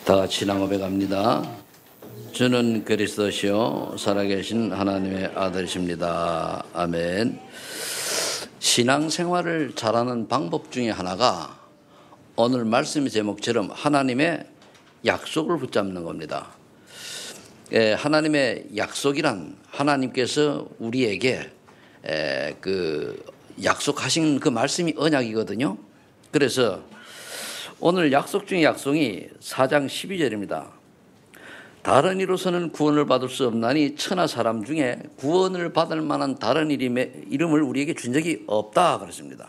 다 같이 낭업해 갑니다. 주는 그리스도시요 살아계신 하나님의 아들이십니다. 아멘. 신앙생활을 잘하는 방법 중에 하나가 오늘 말씀의 제목처럼 하나님의 약속을 붙잡는 겁니다. 하나님의 약속이란 하나님께서 우리에게 약속하신 그 말씀이 언약이거든요. 그래서 오늘 약속 중의 약속이 4장 12절입니다. 다른 이로서는 구원을 받을 수 없나니 천하 사람 중에 구원을 받을 만한 다른 이름을 우리에게 준 적이 없다 그랬습니다.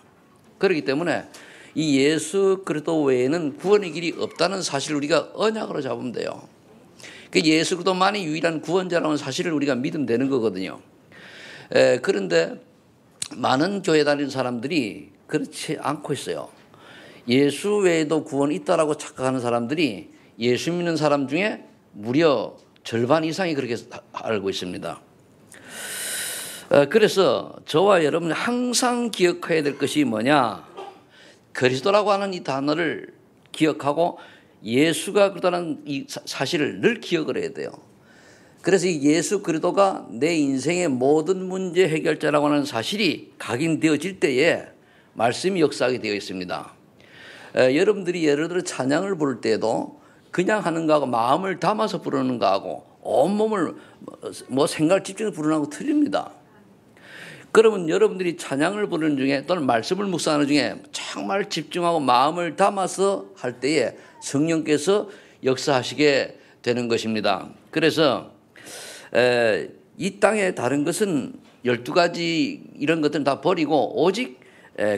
그렇기 때문에 이 예수 그리스도 외에는 구원의 길이 없다는 사실을 우리가 언약으로 잡으면 돼요. 그 예수 그리스도만이 유일한 구원자라는 사실을 우리가 믿으면 되는 거거든요. 그런데 많은 교회 다니는 사람들이 그렇지 않고 있어요. 예수 외에도 구원이 있다라고 착각하는 사람들이 예수 믿는 사람 중에 무려 절반 이상이 그렇게 알고 있습니다. 그래서 저와 여러분이 항상 기억해야 될 것이 뭐냐? 그리스도라고 하는 이 단어를 기억하고 예수가 그렇다는 이 사실을 늘 기억을 해야 돼요. 그래서 이 예수 그리스도가 내 인생의 모든 문제 해결자라고 하는 사실이 각인되어질 때에 말씀이 역사하게 되어 있습니다. 여러분들이 예를 들어 찬양을 부를 때도 그냥 하는 거하고 마음을 담아서 부르는 거하고 온몸을 생각을 집중해서 부르는 거하고 틀립니다. 그러면 여러분들이 찬양을 부르는 중에 또는 말씀을 묵상하는 중에 정말 집중하고 마음을 담아서 할 때에 성령께서 역사하시게 되는 것입니다. 그래서 이 땅에 다른 것은 12가지 이런 것들은 다 버리고 오직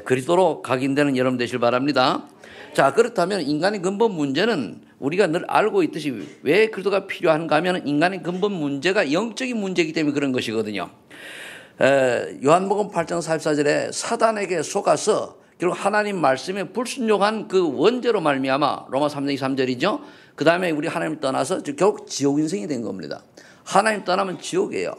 그리스도로 각인되는 여러분 되시길 바랍니다. 자, 그렇다면 인간의 근본 문제는 우리가 늘 알고 있듯이 왜 그리스도가 필요한가 하면 인간의 근본 문제가 영적인 문제이기 때문에 그런 것이거든요. 요한복음 8장 44절에 사단에게 속아서 결국 하나님 말씀에 불순종한 그 원죄로 말미암아 로마 3장 23절이죠. 그 다음에 우리 하나님 떠나서 결국 지옥 인생이 된 겁니다. 하나님 떠나면 지옥이에요.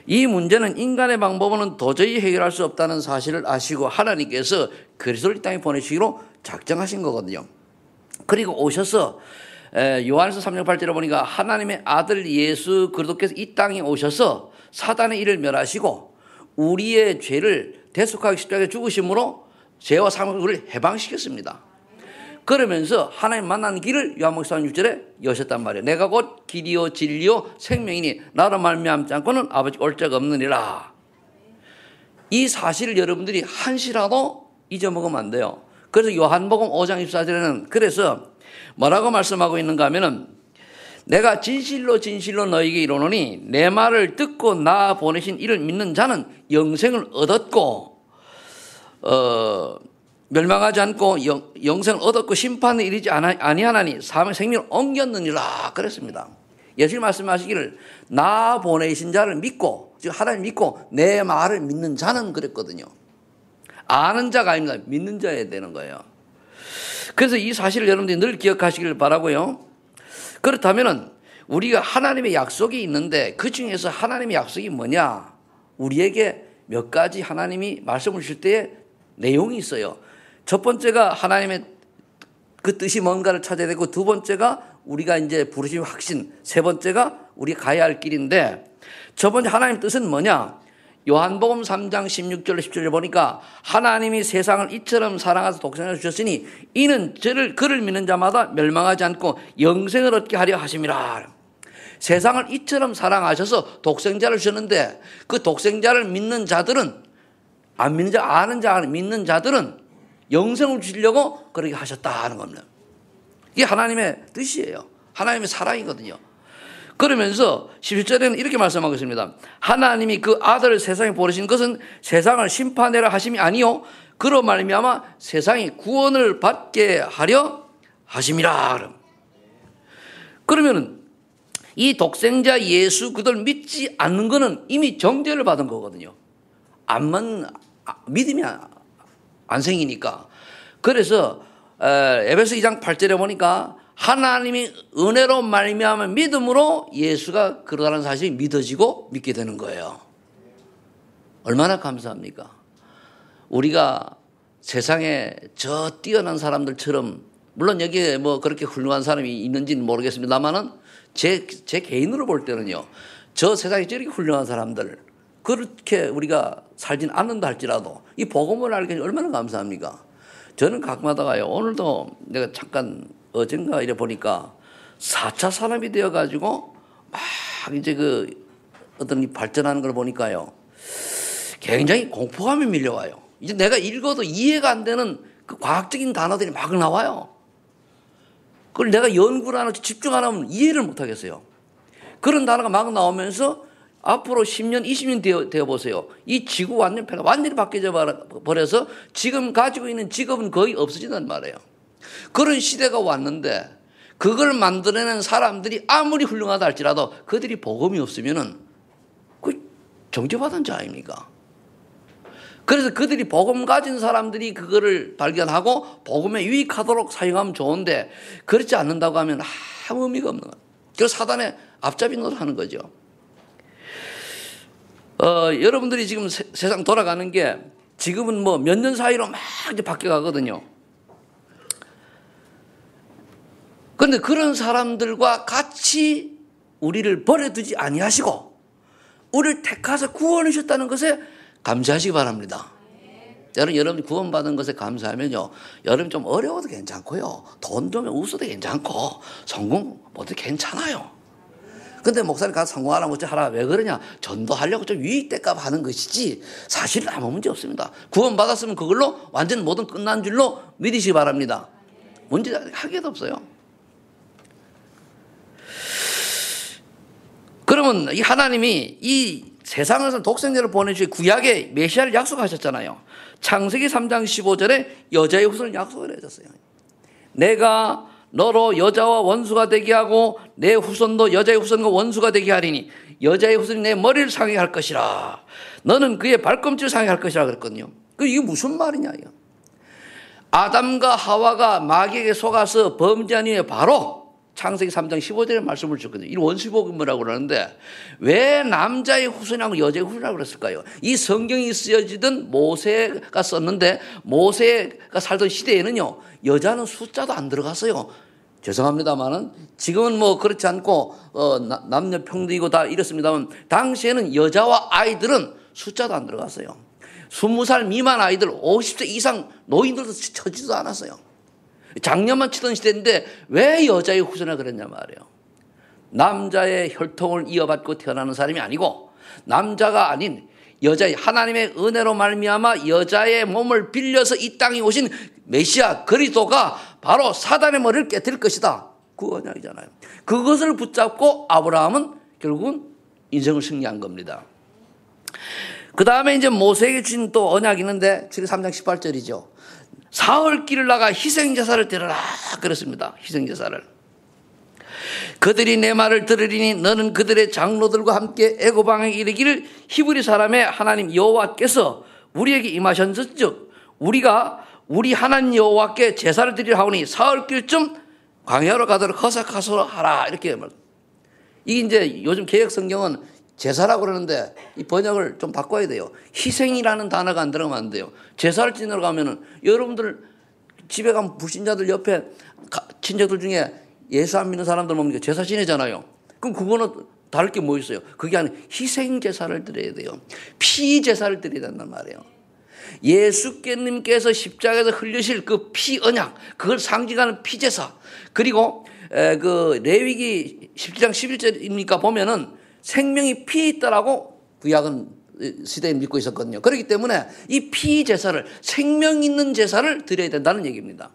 이 문제는 인간의 방법으로는 도저히 해결할 수 없다는 사실을 아시고 하나님께서 그리스도를 이 땅에 보내시기로 작정하신 거거든요. 그리고 오셔서 요한서 3장 8절에 보니까 하나님의 아들 예수 그리스도께서 이 땅에 오셔서 사단의 일을 멸하시고 우리의 죄를 대속하기 십자가에 죽으심으로 죄와 사망을 우리를 해방시켰습니다. 그러면서 하나님 만나는 길을 요한복음 4장 6절에 여셨단 말이에요. 내가 곧 길이요 진리요 생명이니 나로 말미암지 않고는 아버지 올 자가 없느니라. 이 사실을 여러분들이 한시라도 잊어먹으면 안 돼요. 그래서 요한복음 5장 24절에는 그래서 뭐라고 말씀하고 있는가 하면은 내가 진실로 진실로 너희에게 이르노니 내 말을 듣고 나 보내신 이를 믿는 자는 영생을 얻었고 멸망하지 않고 영생을 얻었고 심판에 이르지 아니하나니 사망의 생명을 옮겼느니라 그랬습니다. 예수님 말씀하시기를 나 보내신 자를 믿고 즉 하나님 믿고 내 말을 믿는 자는 그랬거든요. 아는 자가 아닙니다. 믿는 자여야 되는 거예요. 그래서 이 사실을 여러분들이 늘 기억하시길 바라고요. 그렇다면 우리가 하나님의 약속이 있는데 그 중에서 하나님의 약속이 뭐냐? 우리에게 몇 가지 하나님이 말씀을 주실 때에 내용이 있어요. 첫 번째가 하나님의 그 뜻이 뭔가를 찾아야 되고 두 번째가 우리가 이제 부르심 확신, 세 번째가 우리가 가야 할 길인데 첫 번째 하나님의 뜻은 뭐냐? 요한복음 3장 16절 10절에 보니까 하나님이 세상을 이처럼 사랑하사 독생자를 주셨으니 이는 그를 믿는 자마다 멸망하지 않고 영생을 얻게 하려 하심이라. 세상을 이처럼 사랑하셔서 독생자를 주셨는데 그 독생자를 믿는 자들은 안 믿는 자, 아는 자, 믿는 자들은 영생을 주시려고 그렇게 하셨다는 겁니다. 이게 하나님의 뜻이에요. 하나님의 사랑이거든요. 그러면서 11절에는 이렇게 말씀하고 있습니다. 하나님이 그 아들을 세상에 보내신 것은 세상을 심판하려 하심이 아니요 그로 말미암아 세상이 구원을 받게 하려 하심이라. 그러면은 이 독생자 예수 그들 믿지 않는 것은 이미 정죄를 받은 거거든요. 믿음이 안 생기니까. 그래서 에베소 2장 8절에 보니까 하나님이 은혜로 말미암은 믿음으로 예수가 그러다는 사실이 믿어지고 믿게 되는 거예요. 얼마나 감사합니까? 우리가 세상에 저 뛰어난 사람들처럼 물론 여기에 뭐 그렇게 훌륭한 사람이 있는지는 모르겠습니다만은 제 개인으로 볼 때는요, 저 세상에 저렇게 훌륭한 사람들, 그렇게 우리가 살진 않는다 할지라도 이 복음을 알게 얼마나 감사합니까? 저는 가끔하다가요, 오늘도 내가 잠깐 어젠가 이래 보니까 4차 산업이 되어가지고 막 이제 그 어떤 이 발전하는 걸 보니까요, 굉장히 공포감이 밀려와요. 이제 내가 읽어도 이해가 안 되는 그 과학적인 단어들이 막 나와요. 그걸 내가 연구를 안 하고 집중 안 하면 이해를 못 하겠어요. 그런 단어가 막 나오면서 앞으로 10년, 20년 되어 보세요. 이 지구 완전패가 완전히 바뀌어 버려서 지금 가지고 있는 직업은 거의 없어진단 말이에요. 그런 시대가 왔는데 그걸 만들어낸 사람들이 아무리 훌륭하다 할지라도 그들이 복음이 없으면은 그 정죄받은 자 아닙니까? 그래서 그들이 복음 가진 사람들이 그거를 발견하고 복음에 유익하도록 사용하면 좋은데 그렇지 않는다고 하면 아무 의미가 없는 거예요. 그래서 사단의 앞잡이 노릇하는 거죠. 여러분들이 지금 세상 돌아가는 게 지금은 뭐 몇 년 사이로 막 이제 바뀌어가거든요. 그런데 그런 사람들과 같이 우리를 버려두지 아니하시고 우리를 택하서 구원하셨다는 것에 감사하시기 바랍니다. 여러분 구원받은 것에 감사하면요, 여러분 좀 어려워도 괜찮고요, 돈 좀 없어도 괜찮고 성공 못해도 괜찮아요. 근데 목사님 가서 성공하라고 어쩌하라 왜 그러냐? 전도하려고 좀 유익될까 봐 하는 것이지 사실은 아무 문제 없습니다. 구원받았으면 그걸로 완전 모든 끝난 줄로 믿으시기 바랍니다. 문제 하기도 없어요. 그러면 이 하나님이 이 세상에서 독생자를 보내주신 구약의 메시아를 약속하셨잖아요. 창세기 3장 15절에 여자의 후손을 약속을 해줬어요. 내가 너로 여자와 원수가 되게 하고 내 후손도 여자의 후손과 원수가 되게 하리니 여자의 후손이 내 머리를 상하게 할 것이라. 너는 그의 발꿈치를 상하게 할 것이라 그랬거든요. 이게 무슨 말이냐 이거. 아담과 하와가 마귀에게 속아서 범죄한 이후에 바로 창세기 3장 15절에 말씀을 줬거든요. 이 원수복음이라고 그러는데 왜 남자의 후손이라고 여자의 후손이라고 그랬을까요? 이 성경이 쓰여지던 모세가 썼는데 모세가 살던 시대에는요, 여자는 숫자도 안 들어갔어요. 죄송합니다만은 지금은 뭐 그렇지 않고 남녀 평등이고 다 이렇습니다만 당시에는 여자와 아이들은 숫자도 안 들어갔어요. 20살 미만 아이들 50세 이상 노인들도 쳐지도 않았어요. 장녀만 치던 시대인데 왜 여자의 후손이라 그랬냐 말이에요. 남자의 혈통을 이어받고 태어나는 사람이 아니고 남자가 아닌 여자의 하나님의 은혜로 말미암아 여자의 몸을 빌려서 이 땅에 오신 메시아 그리스도가 바로 사단의 머리를 깨뜨릴 것이다. 그 언약이잖아요. 그것을 붙잡고 아브라함은 결국은 인생을 승리한 겁니다. 그 다음에 이제 모세에게 주신 또 언약이 있는데 3장 18절이죠. 사흘 길을 나가 희생제사를 드려라 그랬습니다. 희생제사를. 그들이 내 말을 들으리니 너는 그들의 장로들과 함께 애고방에 이르기를 히브리 사람의 하나님 여호와께서 우리에게 임하셨은즉 우리가 우리 하나님 여호와께 제사를 드리려 하오니 사흘 길쯤 광야로 가도록 허락하소서 하라 이렇게 말. 이게 이제 요즘 개역 성경은 제사라고 그러는데 이 번역을 좀 바꿔야 돼요. 희생이라는 단어가 안 들어가면 안 돼요. 제사를 지내러 가면은 여러분들 집에 가면 불신자들 옆에 친척들 중에 예수 안 믿는 사람들 뭡니까? 제사 지내잖아요. 그럼 그거는 다를 게 뭐 있어요? 그게 아니라 희생 제사를 드려야 돼요. 피 제사를 드려야 된단 말이에요. 예수께님께서 십자가에서 흘리실 그 피 언약, 그걸 상징하는 피 제사. 그리고 그 레위기 17장 11절입니까 보면은 생명이 피에 있다라고 구약은 시대에 믿고 있었거든요. 그렇기 때문에 이 피 제사를, 생명 있는 제사를 드려야 된다는 얘기입니다.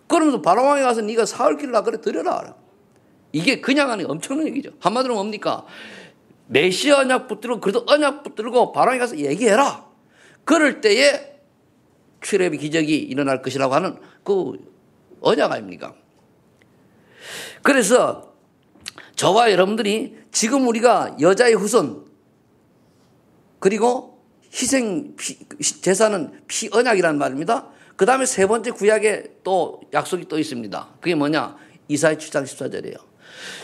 그러면서 바로왕에 가서 네가 사흘 길을 그래 드려라. 이게 그냥 하는 엄청난 얘기죠. 한마디로 뭡니까? 메시아 언약 붙들고 그래도 언약 붙들고 바로왕에 가서 얘기해라. 그럴 때에 출애굽의 기적이 일어날 것이라고 하는 그 언약 아닙니까? 그래서 저와 여러분들이 지금 우리가 여자의 후손 그리고 희생 제사는 피 언약이라는 말입니다. 그 다음에 세 번째 구약에 또 약속이 또 있습니다. 그게 뭐냐? 이사야 7장 14절이에요.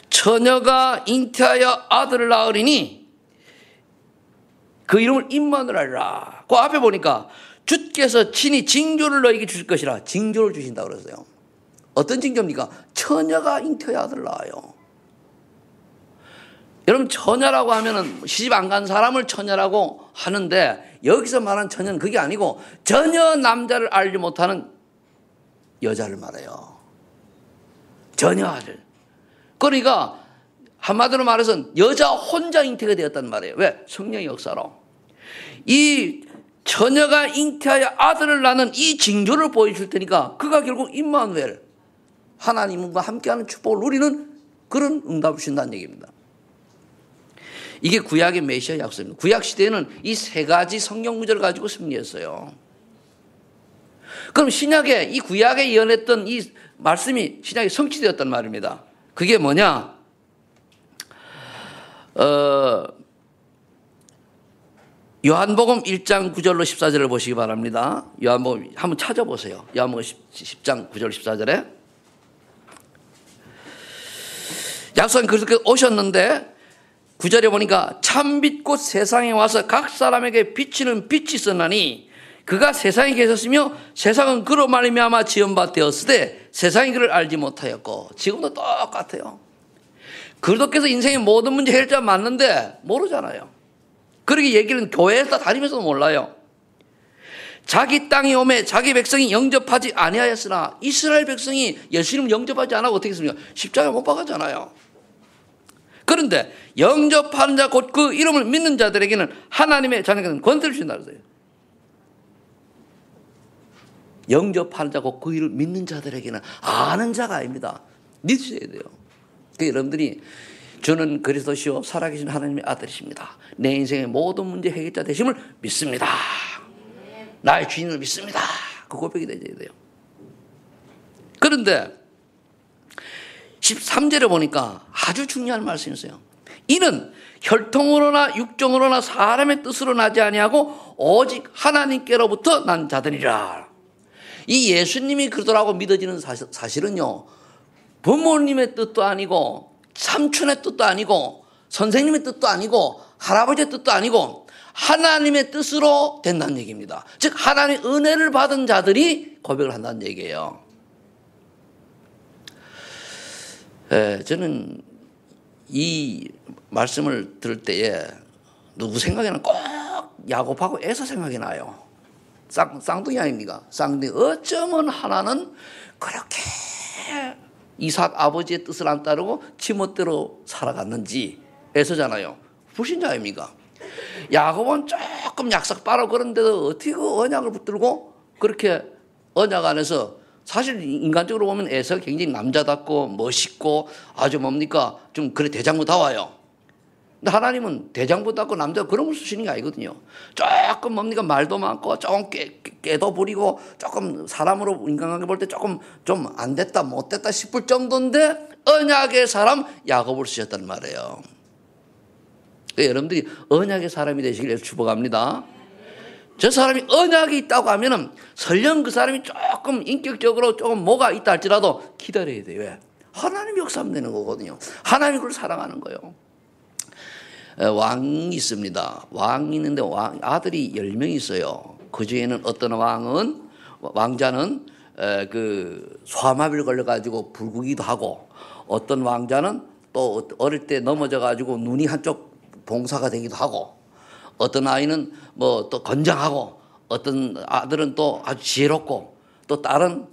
처녀가 잉태하여 아들을 낳으리니 그 이름을 임마누엘 하리라. 그 앞에 보니까 주께서 친히 징조를 너에게 주실 것이라. 징조를 주신다고 그랬어요. 어떤 징조입니까? 처녀가 잉태의 아들을 낳아요. 여러분, 처녀라고 하면은 시집 안 간 사람을 처녀라고 하는데, 여기서 말하는 처녀는 그게 아니고 전혀 남자를 알지 못하는 여자를 말해요. 전혀 아들. 그러니까 한마디로 말해서 여자 혼자 잉태가 되었단 말이에요. 왜? 성령의 역사로. 이 처녀가 잉태하여 아들을 낳는 이 징조를 보여줄 테니까 그가 결국 임마누엘, 하나님과 함께하는 축복을 누리는 그런 응답을 주신다는 얘기입니다. 이게 구약의 메시아 약속입니다. 구약 시대에는 이 세 가지 성경 구절을 가지고 승리했어요. 그럼 신약에, 이 구약에 예언했던 이 말씀이 신약에 성취되었단 말입니다. 그게 뭐냐? 요한복음 1장 9절로 14절을 보시기 바랍니다. 요한복음 한번 찾아보세요. 요한복음 10장 9절 14절에 약속은 그렇게 오셨는데 9절에 보니까 참빛 곧 세상에 와서 각 사람에게 비치는 빛이 있었나니 그가 세상에 계셨으며 세상은 그로 말미암아 지음바 되었으되 세상이 그를 알지 못하였고. 지금도 똑같아요. 그리스도께서 인생의 모든 문제 해결자 맞는데 모르잖아요. 그렇게 얘기는 교회에서 다니면서도 몰라요. 자기 땅에 오매 자기 백성이 영접하지 아니하였으나, 이스라엘 백성이 예수님 영접하지 않고 어떻게 했습니까? 십자가 못 박았잖아요. 그런데 영접하는 자 곧 그 이름을 믿는 자들에게는 하나님의 자녀는 권세를 주신다 그랬어요. 영접하는 자 곧 그 이름을 믿는 자들에게는, 아는 자가 아닙니다. 믿으셔야 돼요. 그러니까 여러분들이 저는 그리스도시요 살아계신 하나님의 아들이십니다. 내 인생의 모든 문제 해결자 되심을 믿습니다. 나의 주인을 믿습니다. 그 고백이 되어야 돼요. 그런데 13절에 보니까 아주 중요한 말씀이 있어요. 이는 혈통으로나 육정으로나 사람의 뜻으로 나지 아니하고 오직 하나님께로부터 난 자들이라. 이 예수님이 그러더라고 믿어지는 사실은요, 부모님의 뜻도 아니고 삼촌의 뜻도 아니고 선생님의 뜻도 아니고 할아버지의 뜻도 아니고 하나님의 뜻으로 된다는 얘기입니다. 즉 하나님의 은혜를 받은 자들이 고백을 한다는 얘기예요. 저는 이 말씀을 들을 때에 누구 생각에는 꼭 야곱하고 에서 생각이 나요. 쌍둥이 아닙니까? 쌍둥이. 어쩌면 하나는 그렇게 이삭 아버지의 뜻을 안 따르고 지멋대로 살아갔는지 에서잖아요. 불신자입니까? 야곱은 조금 약삭 빠르고 그런데도 어떻게 그 언약을 붙들고 그렇게 언약 안에서, 사실 인간적으로 보면 에서 굉장히 남자답고 멋있고 아주 뭡니까 좀 그래 대장부다워요. 근데 하나님은 대장부답고 남자 그런 걸 쓰시는 게 아니거든요. 조금 뭡니까 말도 많고 조금 깨도 부리고 조금 사람으로 인간관계 볼 때 조금 좀 안 됐다 못 됐다 싶을 정도인데 언약의 사람 야곱을 쓰셨단 말이에요. 그러니까 여러분들이 언약의 사람이 되시길 축복합니다. 저 사람이 언약이 있다고 하면은 설령 그 사람이 조금 인격적으로 조금 뭐가 있다 할지라도 기다려야 돼요. 왜? 하나님 역사하면 되는 거거든요. 하나님이 그걸 사랑하는 거예요. 왕이 있습니다. 왕이 있는데 아들이 10명 있어요. 그 중에는 어떤 왕자는 그 소아마비를 걸려가지고 불구기도 하고, 어떤 왕자는 또 어릴 때 넘어져가지고 눈이 한쪽 봉사가 되기도 하고, 어떤 아이는 뭐 또 건장하고, 어떤 아들은 또 아주 지혜롭고, 또 딸은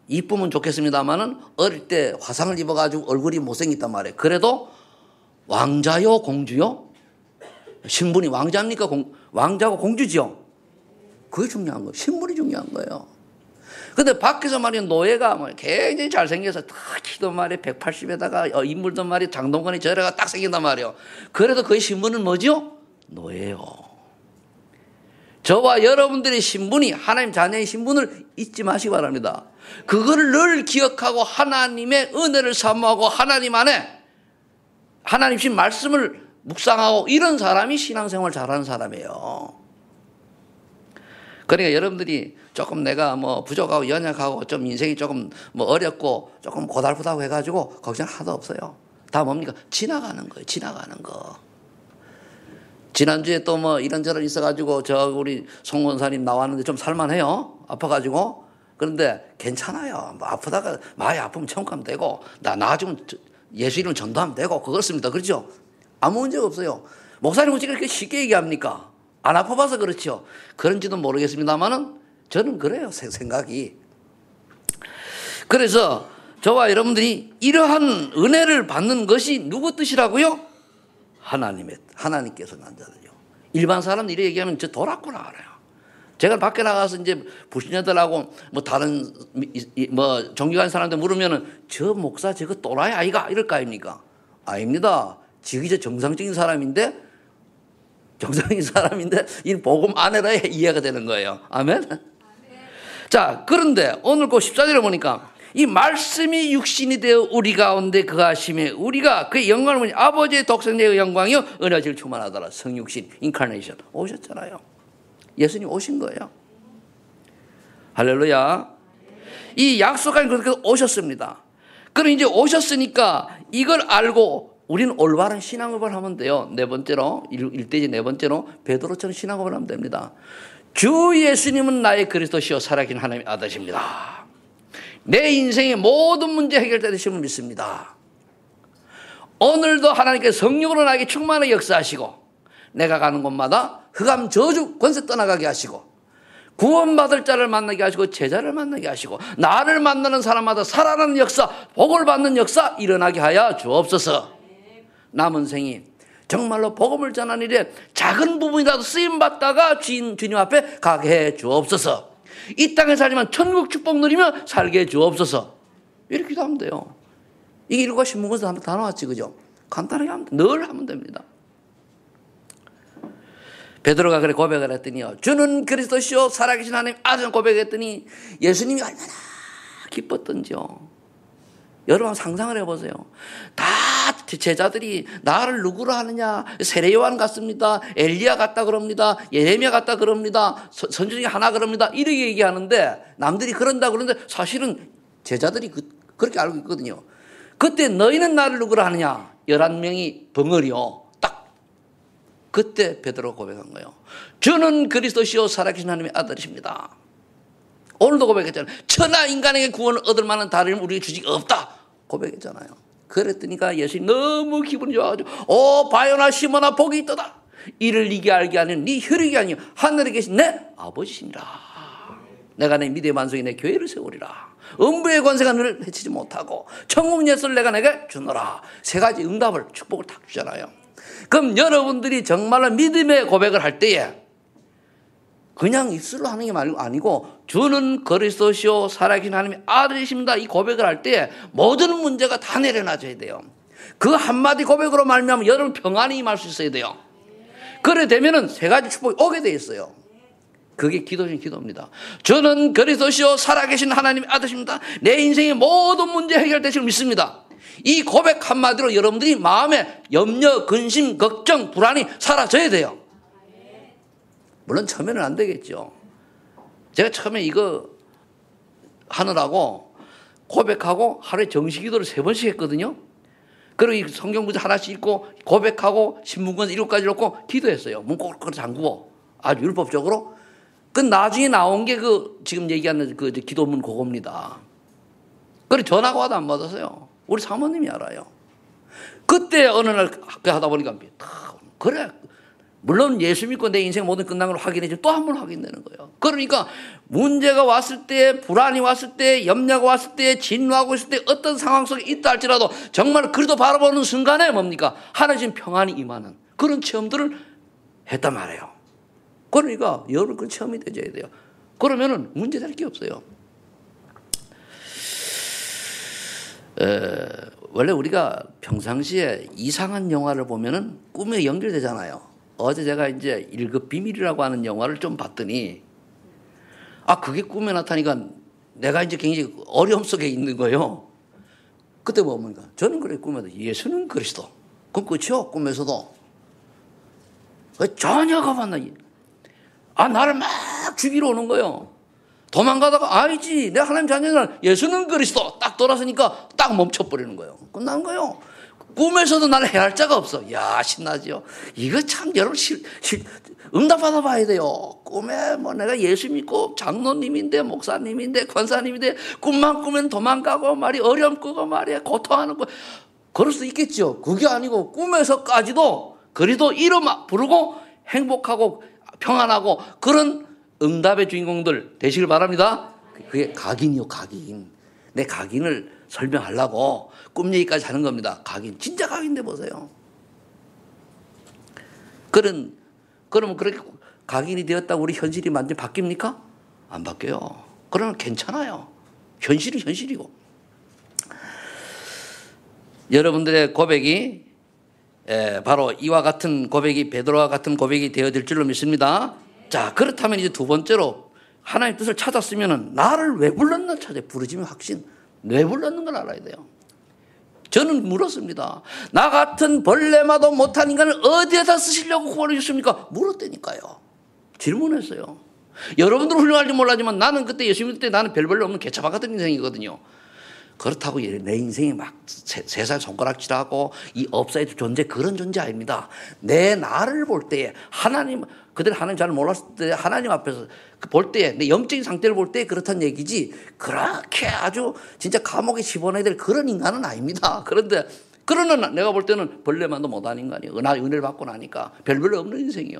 이쁘면 좋겠습니다만은 어릴 때 화상을 입어가지고 얼굴이 못생겼단 말이에요. 그래도 왕자요 공주요? 신분이 왕자입니까? 왕자고 공주지요? 그게 중요한 거예요. 신분이 중요한 거예요. 근데 밖에서 말이야 노예가 굉장히 잘생겨서 키도 말이야 180에다가 인물도 말이야 장동건이 저래가 딱 생긴단 말이에요. 그래도 그의 신분은 뭐죠? 노예요. 저와 여러분들의 신분이 하나님 자녀의 신분을 잊지 마시기 바랍니다. 그거를 늘 기억하고 하나님의 은혜를 사모하고 하나님 안에 하나님 신 말씀을 묵상하고, 이런 사람이 신앙생활 잘하는 사람이에요. 그러니까 여러분들이 조금 내가 뭐 부족하고 연약하고 좀 인생이 조금 뭐 어렵고 조금 고달프다고 해가지고 걱정 하나도 없어요. 다 뭡니까? 지나가는 거예요. 지나가는 거. 지난주에 또 뭐 이런저런 있어가지고 우리 송 권사님 나왔는데 좀 살만해요. 아파가지고 그런데 괜찮아요. 뭐 아프다가 많이 아프면 천국 가면 되고 나중에 예수 이름 전도하면 되고 그렇습니다. 그렇죠? 아무 문제가 없어요. 목사님 어떻게 그렇게 쉽게 얘기합니까? 안 아파봐서 그렇죠. 그런지도 모르겠습니다만은 저는 그래요. 생각이. 그래서 저와 여러분들이 이러한 은혜를 받는 것이 누구 뜻이라고요? 하나님께서 난 자들이요. 일반 사람들이 이렇게 얘기하면 저 돌았구나 알아요. 제가 밖에 나가서 이제 불신자들하고 뭐 다른 뭐 종교관 사람들 물으면은 저 목사 저거 또라이 아이가 이럴 거 아닙니까? 아닙니다. 지금 이제 정상적인 사람인데 이 복음 안에라 이해가 되는 거예요. 아멘. 자, 그런데 오늘 그 14절에 보니까 이 말씀이 육신이 되어 우리 가운데 거하심에 우리가 그의 영광을 보니 아버지의 독생자의 영광이요 은혜를 충만하더라. 성육신, 인카네이션 오셨잖아요. 예수님 오신 거예요. 할렐루야. 이 약속한 그렇게 오셨습니다. 그럼 이제 오셨으니까 이걸 알고 우리는 올바른 신앙을 하면 돼요. 네 번째로, 일대지 네 번째로 베드로처럼 신앙을 하면 됩니다. 주 예수님은 나의 그리스도시요 살아계신 하나님의 아들이십니다. 내 인생의 모든 문제 해결되심을 믿습니다. 오늘도 하나님께서 성령으로 나에게 충만하게 역사하시고 내가 가는 곳마다 흑암 저주 권세 떠나가게 하시고 구원받을 자를 만나게 하시고 제자를 만나게 하시고 나를 만나는 사람마다 살아나는 역사, 복을 받는 역사 일어나게 하여 주옵소서. 남은 생이 정말로 복음을 전하는 일에 작은 부분이라도 쓰임받다가 주님 앞에 가게 해 주옵소서. 이 땅에 살지만 천국 축복 누리며 살게 해 주옵소서. 이렇게 기도하면 돼요. 이게 일과 신문에서 다 나왔지, 그죠? 간단하게 하면 늘 하면 됩니다. 베드로가 그래 고백을 했더니요, 주는 그리스도시요 살아계신 하나님 아들 고백했더니 예수님이 얼마나 기뻤던지요. 여러분 상상을 해보세요. 다 제자들이 나를 누구로 하느냐, 세례 요한 같습니다, 엘리야 같다 그럽니다, 예레미야 같다 그럽니다, 선지 중에 하나 그럽니다, 이렇게 얘기하는데 남들이 그런다 그러는데 사실은 제자들이 그렇게 알고 있거든요. 그때 너희는 나를 누구로 하느냐, 11명이 벙어리요. 딱 그때 베드로가 고백한 거예요. 주는 그리스도시요 살아계신 하나님의 아들이십니다. 오늘도 고백했잖아요. 천하 인간에게 구원을 얻을 만한 다른 이름 우리에게 주직이 없다 고백했잖아요. 그랬더니까 예수님 너무 기분이 좋아가지고 오 바요나 시몬아 복이 있도다. 이를 네게 알게 하는 네 혈육이 아니요 하늘에 계신 내 아버지시니라. 내가 내 미대의 만성이 내 교회를 세우리라. 음부의 권세가 너를 해치지 못하고 천국 예수를 내가 내게 주노라. 세 가지 응답을 축복을 딱 주잖아요. 그럼 여러분들이 정말로 믿음의 고백을 할 때에 그냥 입술로 하는 게 아니고 주는 그리스도시요 살아계신 하나님의 아들이십니다. 이 고백을 할 때 모든 문제가 다 내려놔져야 돼요. 그 한마디 고백으로 말미암아 여러분 평안이 임할 수 있어야 돼요. 그래 되면은 세 가지 축복이 오게 돼 있어요. 그게 기도신 기도입니다. 주는 그리스도시요 살아계신 하나님의 아들이십니다. 내 인생의 모든 문제 해결되실 믿습니다. 이 고백 한마디로 여러분들이 마음에 염려, 근심, 걱정, 불안이 사라져야 돼요. 물론 처음에는 안 되겠죠. 제가 처음에 이거 하느라고 고백하고 하루에 정식기도를 3번씩 했거든요. 그리고 이 성경 구절 하나씩 읽고 고백하고 신문권 7가지 읽고 기도했어요. 문 꼭 잠그고 아주 율법적으로. 그 나중에 나온 게 그 지금 얘기하는 그 기도문 그겁니다. 그래 전화가 와도 안 받았어요. 우리 사모님이 알아요. 그때 어느 날 하다 보니까 그래. 물론 예수 믿고 내 인생 모든 끝난 걸 확인해주면 또 한 번 확인되는 거예요. 그러니까 문제가 왔을 때, 불안이 왔을 때, 염려가 왔을 때, 진노하고 있을 때 어떤 상황 속에 있다 할지라도 정말 그리도 바라보는 순간에 뭡니까? 하나님 평안이 임하는 그런 체험들을 했단 말이에요. 그러니까 여러분 그 체험이 되어야 돼요. 그러면은 문제될 게 없어요. 원래 우리가 평상시에 이상한 영화를 보면은 꿈에 연결되잖아요. 어제 제가 이제 1급 비밀이라고 하는 영화를 좀 봤더니 그게 꿈에 나타나니까 내가 이제 굉장히 어려움 속에 있는 거예요. 그때 뭡니까? 저는 그래 꿈에도 예수는 그리스도. 그럼 끝이요. 꿈에서도. 전혀 가봤나. 나를 막 죽이러 오는 거예요. 도망가다가 아니지 내가 하나님 자녀는 예수는 그리스도 딱 돌아서니까 딱 멈춰버리는 거예요. 끝난 거예요. 꿈에서도 나를 해할 자가 없어. 야 신나지요. 이거 참 여러분 응답받아 봐야 돼요. 꿈에 뭐 내가 예수 믿고 장로님인데 목사님인데 권사님인데 꿈만 꾸면 도망가고 말이 어려움 꾸고 말이야 고통하는 거 그럴 수 있겠죠. 그게 아니고 꿈에서까지도 그래도 이름 부르고 행복하고 평안하고 그런 응답의 주인공들 되시길 바랍니다. 그게 각인이요, 각인. 내 각인을 설명하려고 꿈 얘기까지 하는 겁니다. 각인. 진짜 각인돼 보세요. 그러면 그렇게 각인이 되었다고 우리 현실이 완전히 바뀝니까? 안 바뀌어요. 그러면 괜찮아요. 현실이 현실이고. 여러분들의 고백이 바로 이와 같은 고백이 베드로와 같은 고백이 되어질 줄로 믿습니다. 자, 그렇다면 이제 두 번째로 하나님의 뜻을 찾았으면 나를 왜 불렀나 찾아 부르짖으면 확신. 왜 불렀는 걸 알아야 돼요. 저는 물었습니다. 나 같은 벌레마도 못한 인간을 어디에다 쓰시려고 구원해 주십니까? 물었다니까요. 질문했어요. 여러분들은 훌륭할지 몰라지만 나는 그때 예수 믿을 때 나는 별 볼일 없는 개차박 같은 인생이거든요. 그렇다고 내 인생이 막 세상 손가락질하고 이 업사이드 존재 그런 존재 아닙니다. 내 나를 볼 때에 하나님 그들 하나님 잘 몰랐을 때 하나님 앞에서 볼 때에 내 영적인 상태를 볼 때 그렇다는 얘기지 그렇게 아주 진짜 감옥에 집어넣어야 될 그런 인간은 아닙니다. 그런데 그러나 내가 볼 때는 벌레만도 못한 인간이에요. 나 은혜를 받고 나니까 별별 없는 인생이요.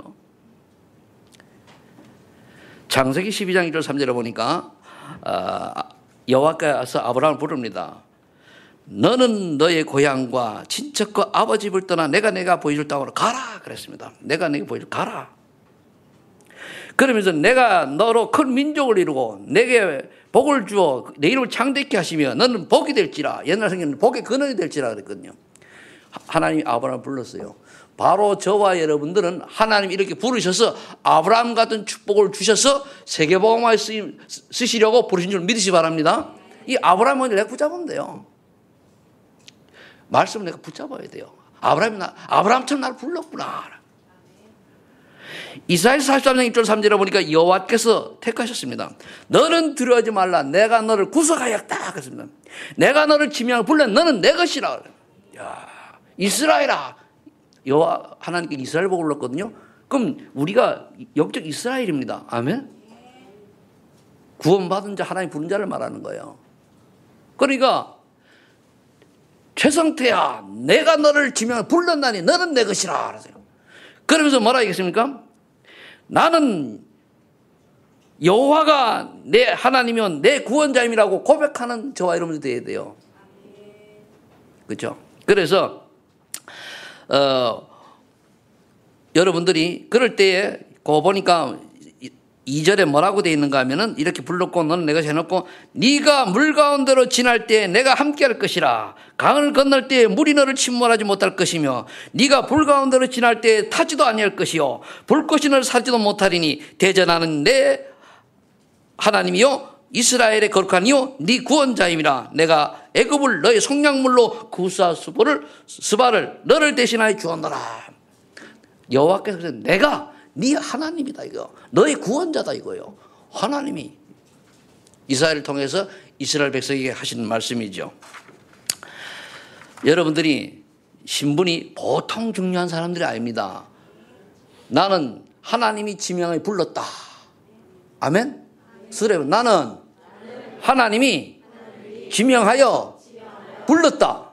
창세기 12장 1절 3절에 보니까 여호와께서 아브라함을 부릅니다. 너는 너의 고향과 친척과 아버지 집을 떠나 내가 보여줄 땅으로 가라 그랬습니다. 내가 내게 보여줄 가라. 그러면서 내가 너로 큰 민족을 이루고 내게 복을 주어 내 이름을 창대케 하시며 너는 복이 될지라. 옛날 성경에는 복의 근원이 될지라 그랬거든요. 하나님이 아브라함을 불렀어요. 바로 저와 여러분들은 하나님이 이렇게 부르셔서 아브라함 같은 축복을 주셔서 세계복음화에 쓰시려고 부르신 줄 믿으시 바랍니다. 이 아브라함을 내가 붙잡으면 돼요. 말씀을 내가 붙잡아야 돼요. 아브라함처럼 나를 불렀구나. 이사야서 43장 1절 3절에 보니까 여호와께서 택하셨습니다. 너는 두려워하지 말라. 내가 너를 구속하였다. 그랬습니다. 내가 너를 지명하여 불러 너는 내 것이라. 야, 이스라엘아. 여호와 하나님께 이스라엘 복을 불렀거든요. 그럼 우리가 영적 이스라엘입니다. 아멘. 구원받은 자 하나님 부른 자를 말하는 거예요. 그러니까 최성태야 내가 너를 지명하여 불렀나니 너는 내 것이라. 그러세요. 그러면서 뭐라 하겠습니까? 나는 여호와가 내 하나님이면 내 구원자임이라고 고백하는 저와 여러분들 돼야 돼요. 그렇죠? 그래서 여러분들이 그럴 때에 그 보니까 2절에 뭐라고 되어 있는가 하면은 이렇게 불렀고 너는 내가 해놓고 네가 물 가운데로 지날 때 내가 함께할 것이라. 강을 건널 때 물이 너를 침몰하지 못할 것이며 네가 불 가운데로 지날 때 타지도 아니할 것이요 불꽃이 너를 사지도 못하리니 대전하는 내 하나님이요 이스라엘의 거룩한 이요 네 구원자임이라. 내가 애굽을 너의 속량물로 구사 스바를 너를 대신하여 주었노라. 여호와께서 그래서 내가 네 하나님이다 이거. 너의 구원자다 이거요. 하나님이 이스라엘을 통해서 이스라엘 백성에게 하신 말씀이죠. 여러분들이 신분이 보통 중요한 사람들이 아닙니다. 나는 하나님이 지명하여 불렀다. 아멘? 스레브 나는 하나님이 지명하여 불렀다.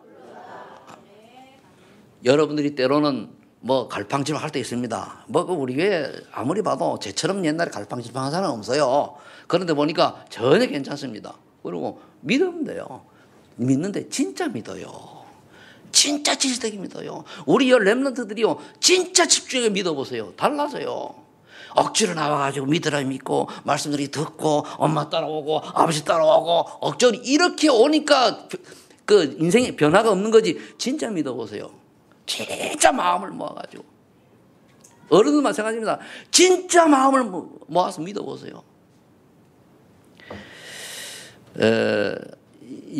여러분들이 때로는 뭐 갈팡질팡 할 때 있습니다. 뭐 우리 교회 아무리 봐도 제처럼 옛날에 갈팡질팡한 사람은 없어요. 그런데 보니까 전혀 괜찮습니다. 그리고 믿으면 돼요. 믿는데 진짜 믿어요. 진짜 질색이 믿어요. 우리 렘넌트들이요 진짜 집중해 믿어보세요. 달라져요. 억지로 나와가지고 믿으라 믿고 말씀들이 듣고 엄마 따라오고 아버지 따라오고 억지로 이렇게 오니까 그 인생에 변화가 없는 거지. 진짜 믿어보세요. 진짜 마음을 모아가지고 어른들 마찬가지입니다. 진짜 마음을 모아서 믿어보세요.